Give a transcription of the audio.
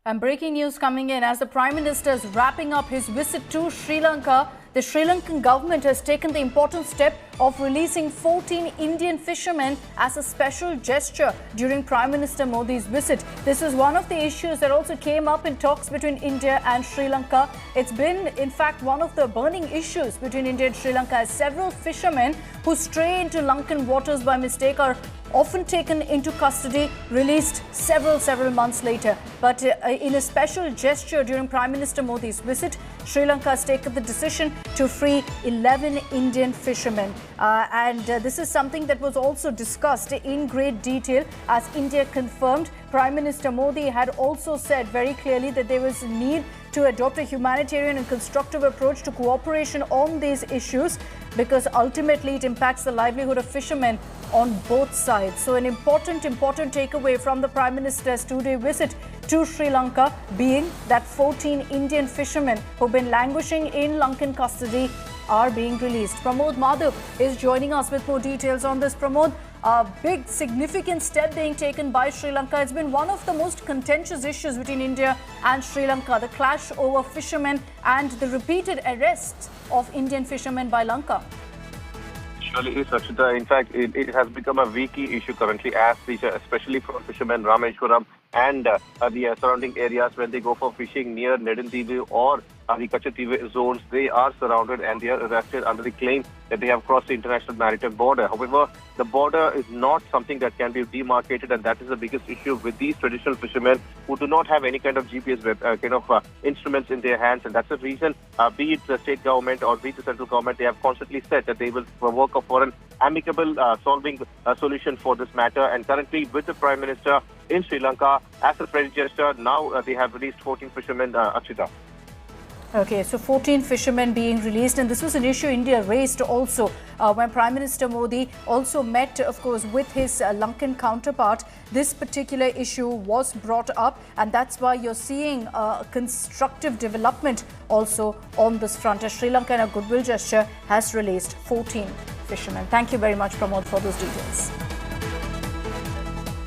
And breaking news coming in as the Prime Minister is wrapping up his visit to Sri Lanka. The Sri Lankan government has taken the important step of releasing 14 Indian fishermen as a special gesture during Prime Minister Modi's visit. This is one of the issues that also came up in talks between India and Sri Lanka. It's been, in fact, one of the burning issues between India and Sri Lanka, as several fishermen who stray into Lankan waters by mistake are often taken into custody, released several months later. But in a special gesture during Prime Minister Modi's visit, Sri Lanka has taken the decision to free 11 Indian fishermen. This is something that was also discussed in great detail, as India confirmed. Prime Minister Modi had also said very clearly that there was a need to adopt a humanitarian and constructive approach to cooperation on these issues, because ultimately it impacts the livelihood of fishermen on both sides. So an important takeaway from the Prime Minister's two-day visit to Sri Lanka being that 14 Indian fishermen who've been languishing in Lankan custody are being released. Pramod Madhav is joining us with more details on this. Pramod, a big significant step being taken by Sri Lanka. It's been one of the most contentious issues between India and Sri Lanka, the clash over fishermen and the repeated arrests of Indian fishermen by Lanka. Surely is, Rachita. In fact, it has become a weekly issue currently, as especially for fishermen Rameshwaram and the surrounding areas. When they go for fishing near Nedanthivu or the Kachathivu zones, they are surrounded and they are arrested under the claim that they have crossed the international maritime border. However, the border is not something that can be demarcated, and that is the biggest issue with these traditional fishermen who do not have any kind of GPS instruments in their hands. And that's the reason, be it the state government or be it the central government, they have constantly said that they will work for an amicable solving solution for this matter. And currently, with the Prime Minister in Sri Lanka, as a friendly gesture, now they have released 14 fishermen, Akshita. Okay, so 14 fishermen being released, and this was an issue India raised also when Prime Minister Modi also met, of course, with his Lankan counterpart. This particular issue was brought up, and that's why you're seeing constructive development also on this front, as Sri Lanka, in a goodwill gesture, has released 14 fishermen. Thank you very much, Pramod, for those details.